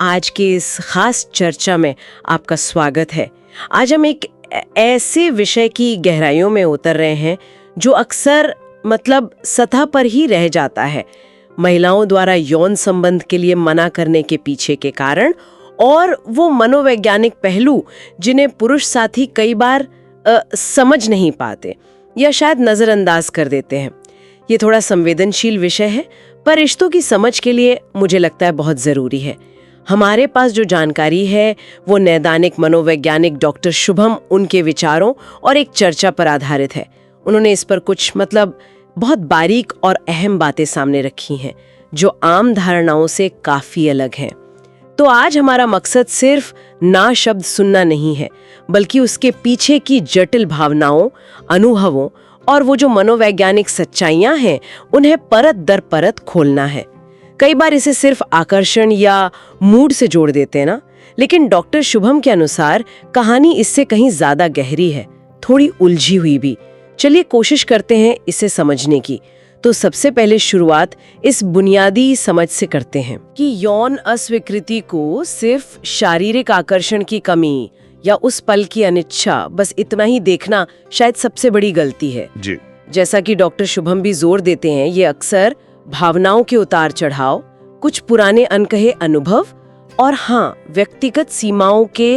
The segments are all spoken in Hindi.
आज की इस खास चर्चा में आपका स्वागत है। आज हम एक ऐसे विषय की गहराइयों में उतर रहे हैं जो अक्सर सतह पर ही रह जाता है। महिलाओं द्वारा यौन संबंध के लिए मना करने के पीछे के कारण और वो मनोवैज्ञानिक पहलू जिन्हें पुरुष साथी कई बार समझ नहीं पाते या शायद नजरअंदाज कर देते हैं। ये थोड़ा संवेदनशील विषय है, पर रिश्तों की समझ के लिए मुझे लगता है बहुत जरूरी है। हमारे पास जो जानकारी है वो नैदानिक मनोवैज्ञानिक डॉक्टर शुभम उनके विचारों और एक चर्चा पर आधारित है। उन्होंने इस पर कुछ बहुत बारीक और अहम बातें सामने रखी हैं जो आम धारणाओं से काफी अलग हैं। तो आज हमारा मकसद सिर्फ ना शब्द सुनना नहीं है, बल्कि उसके पीछे की जटिल भावनाओं, अनुभवों और वो जो मनोवैज्ञानिक सच्चाइयां हैं उन्हें परत दर परत खोलना है। कई बार इसे सिर्फ आकर्षण या मूड से जोड़ देते हैं ना, लेकिन डॉक्टर शुभम के अनुसार कहानी इससे कहीं ज्यादा गहरी है, थोड़ी उलझी हुई भी। चलिए कोशिश करते हैं इसे समझने की। तो सबसे पहले शुरुआत इस बुनियादी समझ से करते हैं कि यौन अस्वीकृति को सिर्फ शारीरिक आकर्षण की कमी या उस पल की अनिच्छा, बस इतना ही देखना शायद सबसे बड़ी गलती है जी। जैसा कि डॉक्टर शुभम भी जोर देते हैं, ये अक्सर भावनाओं के उतार चढ़ाव, कुछ पुराने अनकहे अनुभव और व्यक्तिगत सीमाओं के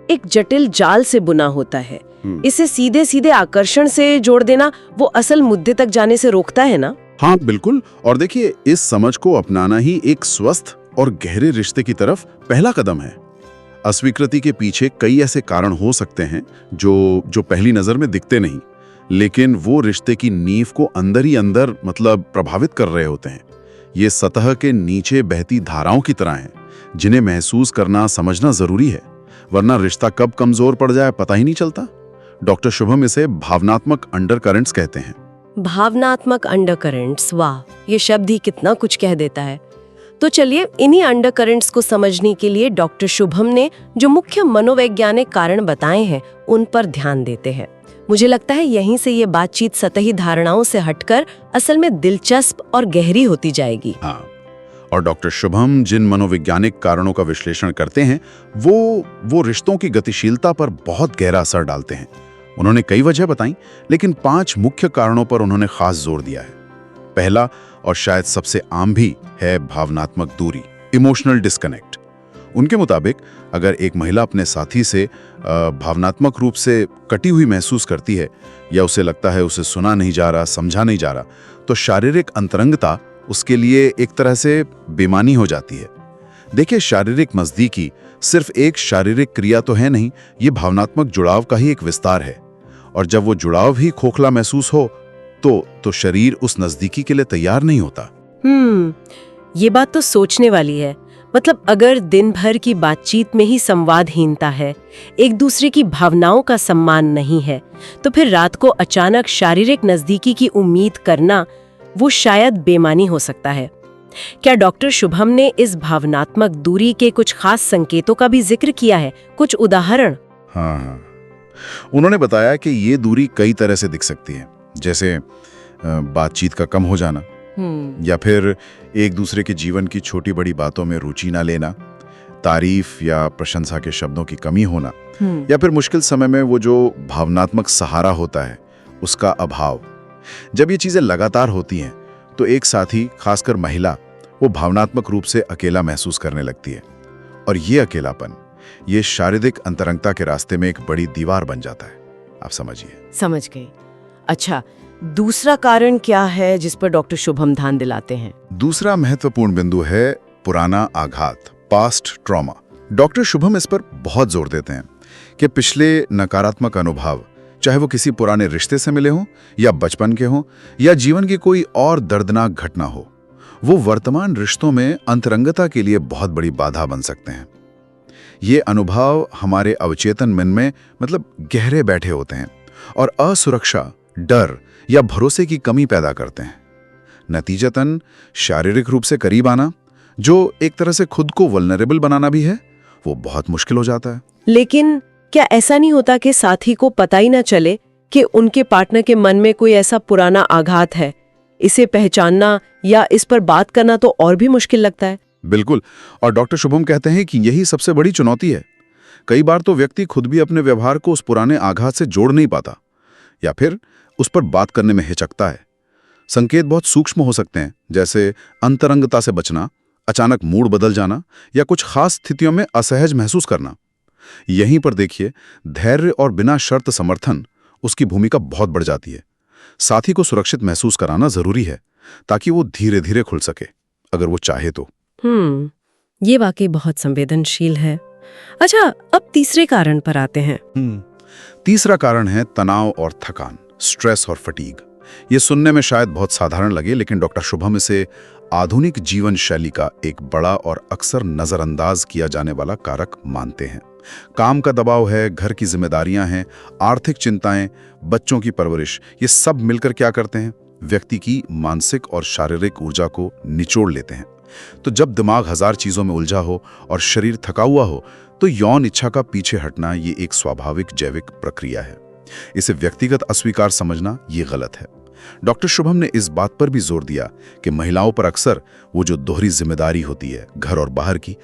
एक जटिल जाल से बुना होता है। इसे सीधे सीधे आकर्षण से जोड़ देना वो असल मुद्दे तक जाने से रोकता है ना? हाँ बिल्कुल। और देखिए, इस समझ को अपनाना ही एक स्वस्थ और गहरे रिश्ते की तरफ पहला कदम है। अस्वीकृति के पीछे कई ऐसे कारण हो सकते हैं जो पहली नजर में दिखते नहीं, लेकिन वो रिश्ते की नींव को अंदर ही अंदर प्रभावित कर रहे होते हैं। ये सतह के नीचे बहती धाराओं की तरह हैं, जिन्हें महसूस करना, समझना जरूरी है, वरना रिश्ता कब कमजोर पड़ जाए पता ही नहीं चलता। डॉक्टर शुभम इसे भावनात्मक अंडरकरेंट्स कहते हैं। भावनात्मक अंडरकरेंट्स, वाह, ये शब्द ही कितना कुछ कह देता है। तो चलिए इन्हीं अंडरकरेंट्स को समझने के लिए डॉक्टर शुभम ने जो मुख्य मनोवैज्ञानिक कारण बताए हैं उन पर ध्यान देते हैं। मुझे लगता है यहीं से ये बातचीत सतही धारणाओं से हटकर असल में दिलचस्प और गहरी होती जाएगी। हाँ, और डॉक्टर शुभम जिन मनोवैज्ञानिक कारणों का विश्लेषण करते हैं वो रिश्तों की गतिशीलता पर बहुत गहरा असर डालते हैं। उन्होंने कई वजह बताई, लेकिन 5 मुख्य कारणों पर उन्होंने खास जोर दिया है। पहला और शायद सबसे आम भी है भावनात्मक दूरी, इमोशनल डिस्कनेक्ट। उनके मुताबिक अगर एक महिला अपने साथी से भावनात्मक रूप से कटी हुई महसूस करती है या उसे लगता है उसे सुना नहीं जा रहा, समझा नहीं जा रहा, तो शारीरिक अंतरंगता उसके लिए एक तरह से बेमानी हो जाती है। देखिए, शारीरिक नजदीकी सिर्फ एक शारीरिक क्रिया तो है नहीं, ये भावनात्मक जुड़ाव का ही एक विस्तार है। और जब वो जुड़ाव ही खोखला महसूस हो तो शरीर उस नजदीकी के लिए तैयार नहीं होता। ये बात तो सोचने वाली है। अगर दिन भर की बातचीत में ही संवादहीनता है, एक दूसरे की भावनाओं का सम्मान नहीं है, तो फिर रात को अचानक शारीरिक नजदीकी की उम्मीद करना वो शायद बेमानी हो सकता है। क्या डॉक्टर शुभम ने इस भावनात्मक दूरी के कुछ खास संकेतों का भी जिक्र किया है? कुछ उदाहरण? हाँ, उन्होंने बताया कि ये दूरी कई तरह से दिख सकती है, जैसे बातचीत का कम हो जाना, या फिर एक दूसरे के जीवन की छोटी बड़ी बातों में रुचि ना लेना, तारीफ या प्रशंसा के शब्दों की कमी होना, या फिर मुश्किल समय में वो जो भावनात्मक सहारा होता है उसका अभाव। जब ये चीजें लगातार होती हैं तो एक साथी, खासकर महिला, वो भावनात्मक रूप से अकेला महसूस करने लगती है, और ये अकेलापन, ये शारीरिक अंतरंगता के रास्ते में एक बड़ी दीवार बन जाता है। आप समझिए। समझ गई। अच्छा, दूसरा कारण क्या है जिस पर डॉक्टर शुभम ध्यान दिलाते हैं? दूसरा महत्वपूर्ण बिंदु है पुराना आघात, पास्ट ट्रॉमा। डॉक्टर शुभम इस पर बहुत जोर देते हैं कि पिछले नकारात्मक अनुभव, चाहे वो किसी पुराने रिश्ते से मिले हों या बचपन के हों या जीवन की कोई और दर्दनाक घटना हो, वो वर्तमान रिश्तों में अंतरंगता के लिए बहुत बड़ी बाधा बन सकते हैं। ये अनुभव हमारे अवचेतन मन में गहरे बैठे होते हैं और असुरक्षा, डर या भरोसे की कमी पैदा करते हैं। नतीजतन शारीरिक रूप से करीब आना, जो एक तरह से खुद को वल्नरेबल बनाना भी है, वो बहुत मुश्किल हो जाता है। लेकिन क्या ऐसा नहीं होता कि साथी को पता ही ना चले कि उनके पार्टनर के मन में कोई ऐसा पुराना आघात है? इसे पहचानना या इस पर बात करना तो और भी मुश्किल लगता है। बिल्कुल। और डॉक्टर शुभम कहते हैं कि यही सबसे बड़ी चुनौती है। कई बार तो व्यक्ति खुद भी अपने व्यवहार को उस पुराने आघात से जोड़ नहीं पाता या फिर उस पर बात करने में हिचकता है। संकेत बहुत सूक्ष्म हो सकते हैं, जैसे अंतरंगता से बचना, अचानक मूड बदल जाना या कुछ खास स्थितियों में असहज महसूस करना। यहीं पर देखिए, धैर्य और बिना शर्त समर्थन, उसकी भूमिका बहुत बढ़ जाती है। साथी को सुरक्षित महसूस कराना जरूरी है ताकि वो धीरे धीरे खुल सके, अगर वो चाहे तो। ये वाकई बहुत संवेदनशील है। अच्छा, अब तीसरे कारण पर आते हैं। तीसरा कारण है तनाव और थकान, स्ट्रेस और फटीग। ये सुनने में शायद बहुत साधारण लगे, लेकिन डॉक्टर शुभम इसे आधुनिक जीवन शैली का एक बड़ा और अक्सर नजरअंदाज किया जाने वाला कारक मानते हैं। काम का दबाव है, घर की जिम्मेदारियां हैं, आर्थिक चिंताएं, बच्चों की परवरिश, ये सब मिलकर क्या करते हैं? व्यक्ति की मानसिक और शारीरिक ऊर्जा को निचोड़ लेते हैं। तो जब दिमाग हजार चीजों में उलझा हो और शरीर थका हुआ हो, तो यौन इच्छा का पीछे हटना ये एक स्वाभाविक जैविक प्रक्रिया है। इसे व्यक्तिगत अस्वीकार समझना ये गलत है। डॉक्टर शुभम ने इस बात पर भी जोर दिया कि महिलाओं पर अक्सर वो जो दोहरी जिम्मेदारी होती है, घर और बाहर की,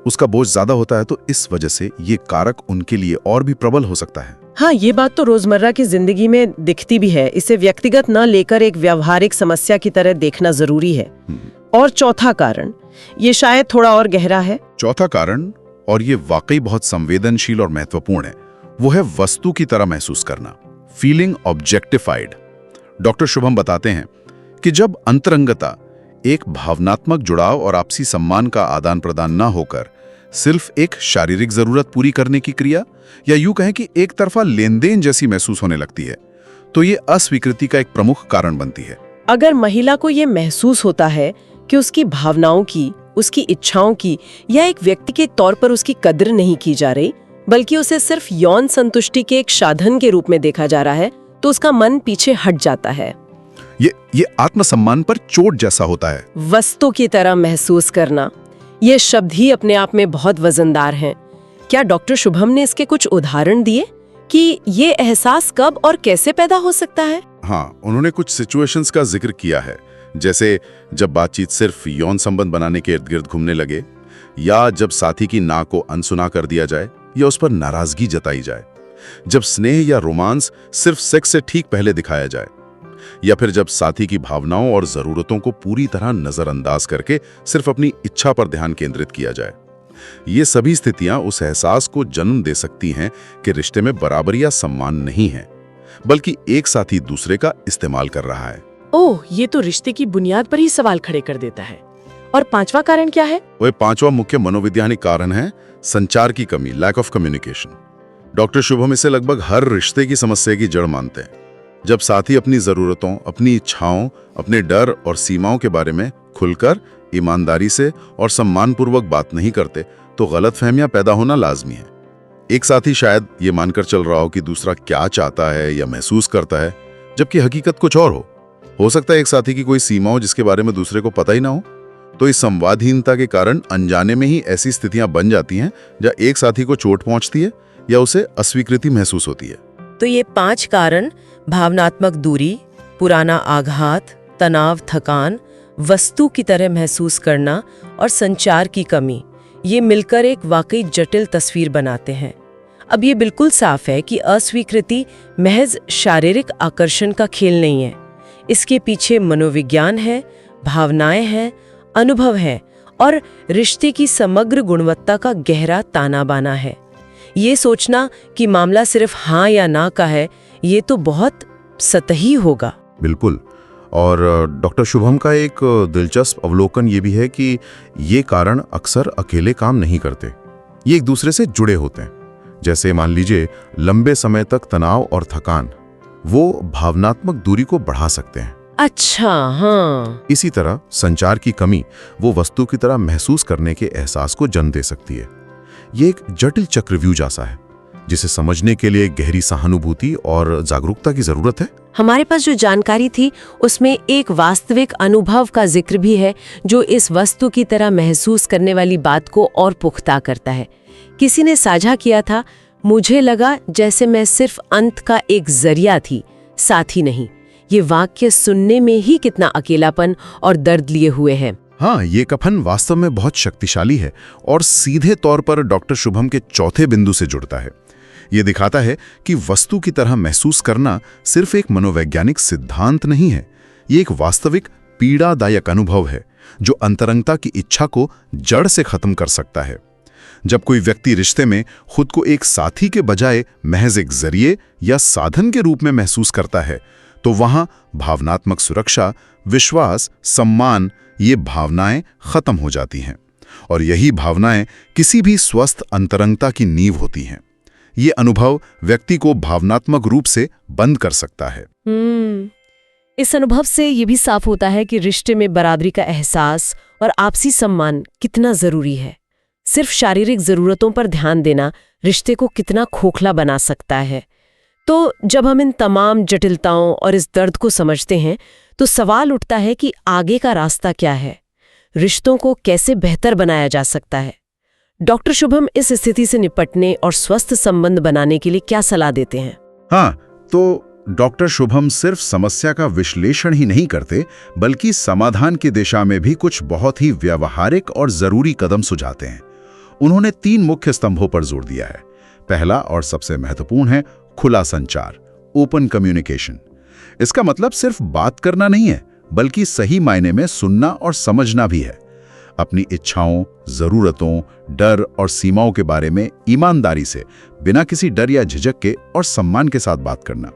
उसका बोझ ज्यादा होता है, तो इस वजह से ये कारक उनके लिए और भी प्रबल हो सकता है। हाँ, ये बात तो रोजमर्रा की जिंदगी में दिखती भी है। इसे व्यक्तिगत न लेकर एक व्यावहारिक समस्या की तरह देखना जरूरी है। और चौथा कारण, ये शायद थोड़ा और गहरा है। चौथा कारण, और ये वाकई बहुत संवेदनशील और महत्वपूर्ण है, वो है वस्तु की तरह महसूस करना, फीलिंग ऑब्जेक्टिफाइड। डॉक्टर शुभम बताते हैं कि जब अंतरंगता, एक भावनात्मक जुड़ाव और आपसी सम्मान का आदान प्रदान न होकर सिर्फ एक शारीरिक जरूरत पूरी करने की क्रिया, या यूं कहें कि एक तरफा लेन देन जैसी महसूस होने लगती है, तो ये अस्वीकृति का एक प्रमुख कारण बनती है। अगर महिला को ये महसूस होता है कि उसकी भावनाओं की, उसकी इच्छाओं की या एक व्यक्ति के तौर पर उसकी कद्र नहीं की जा रही, बल्कि उसे सिर्फ यौन संतुष्टि के एक साधन के रूप में देखा जा रहा है, तो उसका मन पीछे हट जाता है। ये आत्मसम्मान पर चोट जैसा होता है। वस्तु की तरह महसूस करना, ये शब्द ही अपने आप में बहुत वजनदार हैं। क्या डॉक्टर शुभम ने इसके कुछ उदाहरण दिए कि ये एहसास कब और कैसे पैदा हो सकता है? हाँ, उन्होंने कुछ सिचुएशंस का जिक्र किया है, जैसे जब बातचीत सिर्फ यौन संबंध बनाने के इर्द गिर्द घूमने लगे, या जब साथी की ना को अनसुना कर दिया जाए या उस पर नाराजगी जताई जाए, जब स्नेह या रोमांस सिर्फ सेक्स से ठीक पहले दिखाया जाए, या फिर जब साथी की भावनाओं और जरूरतों को पूरी तरह नजरअंदाज करके सिर्फ अपनी इच्छा पर ध्यान केंद्रित किया जाए। ये सभी स्थितियां उस एहसास को जन्म दे सकती हैं कि रिश्ते में बराबरी या सम्मान नहीं है, बल्कि एक साथी दूसरे का इस्तेमाल कर रहा है। ओह, ये तो रिश्ते की बुनियाद पर ही सवाल खड़े कर देता है। और पांचवा कारण क्या है? वह पांचवा मुख्य मनोवैज्ञानिक कारण है संचार की कमी, lack of communication. Doctor Shubham इसे लगभग हर रिश्ते की समस्या की जड़ मानते हैं। जब साथी अपनी जरूरतों, अपनी इच्छाओं, अपने डर और सीमाओं के बारे में खुलकर, ईमानदारी से और सम्मानपूर्वक बात नहीं करते, तो गलतफहमियां पैदा होना लाजमी है। एक साथी शायद ये मानकर चल रहा हो कि दूसरा क्या चाहता है या महसूस करता है, जबकि हकीकत कुछ और हो सकता है एक साथी की कोई सीमा हो जिसके बारे में दूसरे को पता ही ना हो। तो इस संवादहीनता के कारण अनजाने में ही ऐसी स्थितियां बन जाती हैं जहां एक साथी को चोट पहुंचती है या उसे अस्वीकृति महसूस होती है। तो ये 5 कारण, भावनात्मक दूरी, पुराना आघात, तनाव, थकान, वस्तु की तरह महसूस करना और संचार की कमी, ये मिलकर एक वाकई जटिल तस्वीर बनाते हैं। अब ये बिल्कुल साफ है कि अस्वीकृति महज शारीरिक आकर्षण का खेल नहीं है। इसके पीछे मनोविज्ञान है, भावनाएं हैं, अनुभव है और रिश्ते की समग्र गुणवत्ता का गहरा ताना बाना है। ये सोचना कि मामला सिर्फ हाँ या ना का है, ये तो बहुत सतही होगा। बिल्कुल। और डॉक्टर शुभम का एक दिलचस्प अवलोकन ये भी है कि ये कारण अक्सर अकेले काम नहीं करते, ये एक दूसरे से जुड़े होते हैं। जैसे मान लीजिए लंबे समय तक तनाव और थकान, वो भावनात्मक दूरी को बढ़ा सकते हैं। अच्छा, हाँ। इसी तरह संचार की कमी वो वस्तु की तरह महसूस करने के एहसास को जन्म दे सकती है। ये एक जटिल चक्रव्यूह जैसा है जिसे समझने के लिए गहरी सहानुभूति और जागरूकता की जरूरत है। हमारे पास जो जानकारी थी उसमें एक वास्तविक अनुभव का जिक्र भी है जो इस वस्तु की तरह महसूस करने वाली बात को और पुख्ता करता है। किसी ने साझा किया था, मुझे लगा जैसे मैं सिर्फ अंत का एक जरिया थी, साथी नहीं। ये वाक्य सुनने में ही कितना अकेलापन और दर्द लिए हुए है। हाँ, ये कथन वास्तव में बहुत शक्तिशाली है और सीधे तौर पर डॉक्टर शुभम के चौथे बिंदु से जुड़ता है। ये दिखाता है कि वस्तु की तरह महसूस करना सिर्फ एक मनोवैज्ञानिक सिद्धांत नहीं है, ये एक वास्तविक पीड़ादायक अनुभव है जो अंतरंगता की इच्छा को जड़ से खत्म कर सकता है। जब कोई व्यक्ति रिश्ते में खुद को एक साथी के बजाय महज एक जरिए या साधन के रूप में महसूस करता है, तो वहां भावनात्मक सुरक्षा, विश्वास, सम्मान, ये भावनाएं खत्म हो जाती हैं। और यही भावनाएं किसी भी स्वस्थ अंतरंगता की नींव होती हैं। ये अनुभव व्यक्ति को भावनात्मक रूप से बंद कर सकता है। इस अनुभव से ये भी साफ होता है कि रिश्ते में बराबरी का एहसास और आपसी सम्मान कितना जरूरी है। सिर्फ शारीरिक जरूरतों पर ध्यान देना रिश्ते को कितना खोखला बना सकता है। तो जब हम इन तमाम जटिलताओं और इस दर्द को समझते हैं, तो सवाल उठता है कि आगे का रास्ता क्या है, रिश्तों को कैसे बेहतर बनाया जा सकता है। डॉक्टर शुभम इस स्थिति से निपटने और स्वस्थ संबंध बनाने के लिए क्या सलाह देते हैं? हाँ, तो डॉक्टर शुभम सिर्फ समस्या का विश्लेषण ही नहीं करते, बल्कि समाधान की दिशा में भी कुछ बहुत ही व्यावहारिक और जरूरी कदम सुझाते हैं। उन्होंने 3 मुख्य स्तंभों पर जोर दिया है। पहला और सबसे महत्वपूर्ण है खुला संचार, ओपन कम्युनिकेशन। इसका मतलब सिर्फ बात करना नहीं है, बल्कि सही मायने में सुनना और समझना भी है। अपनी इच्छाओं, जरूरतों, डर और सीमाओं के बारे में ईमानदारी से, बिना किसी डर या झिझक के और सम्मान के साथ बात करना।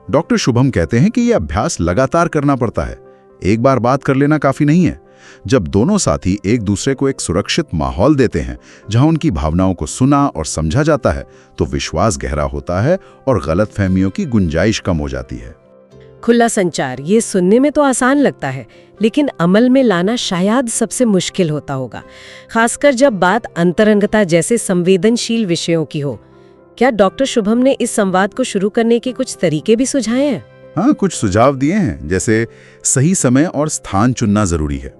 डॉक्टर शुभम कहते हैं कि यह अभ्यास लगातार करना पड़ता है, एक बार बात कर लेना काफी नहीं है। जब दोनों साथी एक दूसरे को एक सुरक्षित माहौल देते हैं जहां उनकी भावनाओं को सुना और समझा जाता है, तो विश्वास गहरा होता है और गलतफहमियों की गुंजाइश कम हो जाती है। खुला संचार, ये सुनने में तो आसान लगता है, लेकिन अमल में लाना शायद सबसे मुश्किल होता होगा, खासकर जब बात अंतरंगता जैसे संवेदनशील विषयों की हो। क्या डॉक्टर शुभम ने इस संवाद को शुरू करने के कुछ तरीके भी सुझाए हैं? हाँ, कुछ सुझाव दिए हैं, जैसे सही समय और स्थान चुनना जरूरी है।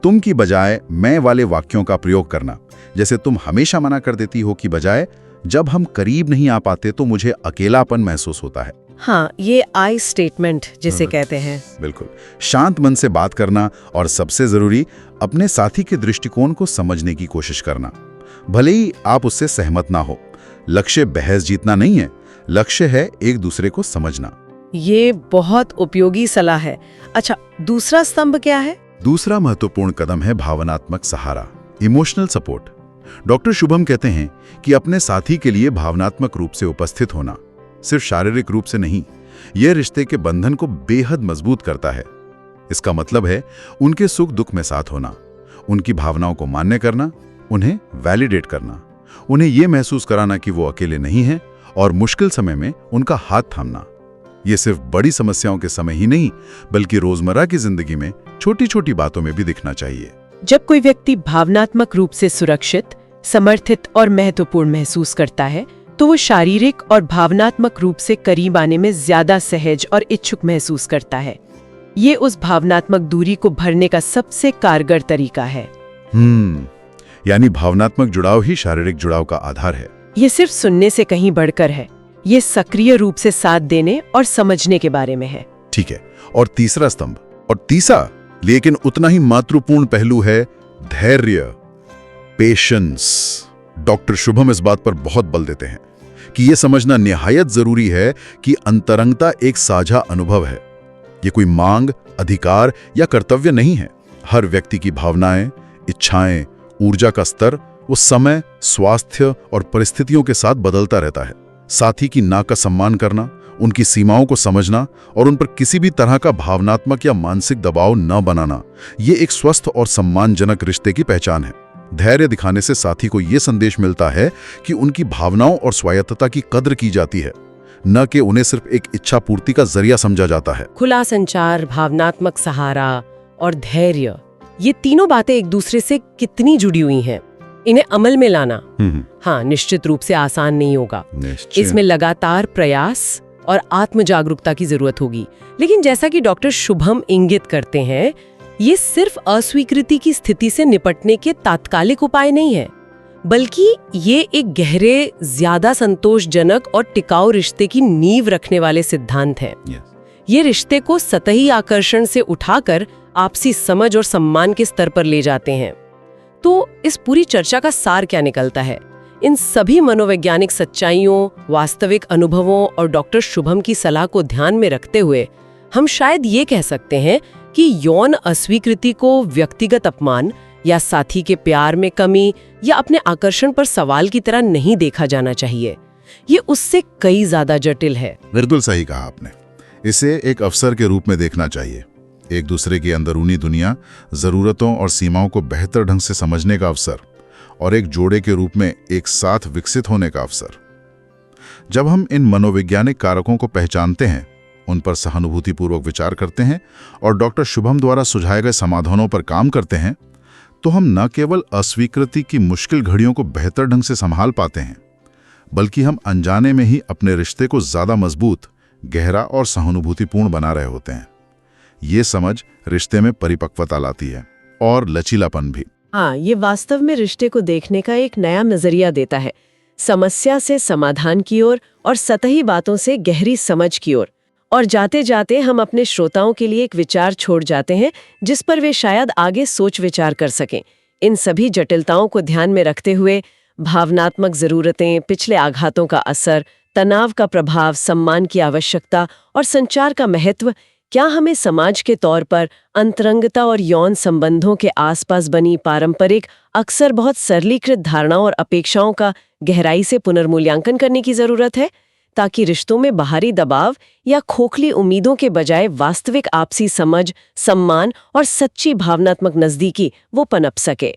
तुम की बजाय मैं वाले वाक्यों का प्रयोग करना, जैसे तुम हमेशा मना कर देती हो की बजाय जब हम करीब नहीं आ पाते तो मुझे अकेलापन महसूस होता है। हाँ, ये आई स्टेटमेंट जिसे कहते हैं। बिल्कुल। शांत मन से बात करना और सबसे जरूरी, अपने साथी के दृष्टिकोण को समझने की कोशिश करना, भले ही आप उससे सहमत ना हो। लक्ष्य बहस जीतना नहीं है, लक्ष्य है एक दूसरे को समझना। ये बहुत उपयोगी सलाह है। अच्छा, दूसरा स्तंभ क्या है? दूसरा महत्वपूर्ण कदम है भावनात्मक सहारा, इमोशनल सपोर्ट। डॉक्टर शुभम कहते हैं कि अपने साथी के लिए भावनात्मक रूप से उपस्थित होना, सिर्फ शारीरिक रूप से नहीं, यह रिश्ते के बंधन को बेहद मजबूत करता है। इसका मतलब है उनके सुख दुख में साथ होना, उनकी भावनाओं को मान्य करना, उन्हें वैलिडेट करना, उन्हें यह महसूस कराना कि वो अकेले नहीं हैं और मुश्किल समय में उनका हाथ थामना। ये सिर्फ बड़ी समस्याओं के समय ही नहीं, बल्कि रोजमर्रा की जिंदगी में छोटी छोटी बातों में भी दिखना चाहिए। जब कोई व्यक्ति भावनात्मक रूप से सुरक्षित, समर्थित और महत्वपूर्ण महसूस करता है, तो वो शारीरिक और भावनात्मक रूप से करीब आने में ज्यादा सहज और इच्छुक महसूस करता है। ये उस भावनात्मक दूरी को भरने का सबसे कारगर तरीका है। यानी भावनात्मक जुड़ाव ही शारीरिक जुड़ाव का आधार है। ये सिर्फ सुनने से कहीं बढ़कर है, ये सक्रिय रूप से साथ देने और समझने के बारे में है। ठीक है। और तीसरा स्तंभ, और तीसरा लेकिन उतना ही महत्वपूर्ण पहलू है धैर्य, पेशेंस। डॉक्टर शुभम इस बात पर बहुत बल देते हैं कि यह समझना निहायत जरूरी है कि अंतरंगता एक साझा अनुभव है। ये कोई मांग, अधिकार या कर्तव्य नहीं है। हर व्यक्ति की भावनाएं, इच्छाएं, ऊर्जा का स्तर उस समय, स्वास्थ्य और परिस्थितियों के साथ बदलता रहता है। साथी की नाक का सम्मान करना, उनकी सीमाओं को समझना और उन पर किसी भी तरह का भावनात्मक या मानसिक दबाव न बनाना, ये एक स्वस्थ और सम्मानजनक रिश्ते की पहचान है। धैर्य दिखाने से साथी को यह संदेश मिलता है कि उनकी भावनाओं और स्वायत्तता की कद्र की जाती है, न कि उन्हें सिर्फ एक इच्छा पूर्ति का जरिया समझा जाता है। खुला संचार, भावनात्मक सहारा और धैर्य, ये तीनों बातें एक दूसरे से कितनी जुड़ी हुई हैं। इन्हें अमल में लाना हाँ, निश्चित रूप से आसान नहीं होगा। इसमें लगातार प्रयास और आत्म जागरूकता की जरूरत होगी। लेकिन जैसा कि डॉक्टर शुभम इंगित करते हैं, ये सिर्फ अस्वीकृति की स्थिति से निपटने के तात्कालिक उपाय नहीं है, बल्कि ये एक गहरे, ज्यादा संतोषजनक और टिकाऊ रिश्ते की नींव रखने वाले सिद्धांत हैं। ये रिश्ते को सतही आकर्षण से उठाकर आपसी समझ और सम्मान के स्तर पर ले जाते हैं। तो इस पूरी चर्चा का सार क्या निकलता है? इन सभी मनोवैज्ञानिक सच्चाइयों, वास्तविक अनुभवों और डॉक्टर शुभम की सलाह को ध्यान में रखते हुए हम शायद ये कह सकते हैं कि यौन अस्वीकृति को व्यक्तिगत अपमान या साथी के प्यार में कमी या अपने आकर्षण पर सवाल की तरह नहीं देखा जाना चाहिए। ये उससे कई ज्यादा जटिल है। बिल्कुल सही कहा आपने। इसे एक अवसर के रूप में देखना चाहिए, एक दूसरे की अंदरूनी दुनिया, जरूरतों और सीमाओं को बेहतर ढंग से समझने का अवसर, और एक जोड़े के रूप में एक साथ विकसित होने का अवसर। जब हम इन मनोवैज्ञानिक कारकों को पहचानते हैं, उन पर सहानुभूतिपूर्वक विचार करते हैं और डॉक्टर शुभम द्वारा सुझाए गए समाधानों पर काम करते हैं, तो हम न केवल अस्वीकृति की मुश्किल घड़ियों को बेहतर ढंग से संभाल पाते हैं, बल्कि हम अनजाने में ही अपने रिश्ते को ज्यादा मजबूत, गहरा और सहानुभूतिपूर्ण बना रहे होते हैं। ये समझ रिश्ते में परिपक्वता लाती है और लचीलापन भी। हाँ, ये वास्तव में रिश्ते को देखने का एक नया नजरिया देता है, समस्या से समाधान की ओर और सतही बातों से गहरी समझ की ओर। और जाते जाते हम अपने श्रोताओं के लिए एक विचार छोड़ जाते हैं जिस पर वे शायद आगे सोच विचार कर सकें। इन सभी जटिलताओं को ध्यान में रखते हुए भावनात्मक जरूरतें, पिछले आघातों का असर, तनाव का प्रभाव, सम्मान की आवश्यकता और संचार का महत्व, क्या हमें समाज के तौर पर अंतरंगता और यौन संबंधों के आसपास बनी पारंपरिक, अक्सर बहुत सरलीकृत धारणाओं और अपेक्षाओं का गहराई से पुनर्मूल्यांकन करने की जरूरत है, ताकि रिश्तों में बाहरी दबाव या खोखली उम्मीदों के बजाय वास्तविक आपसी समझ, सम्मान और सच्ची भावनात्मक नजदीकी वो पनप सके।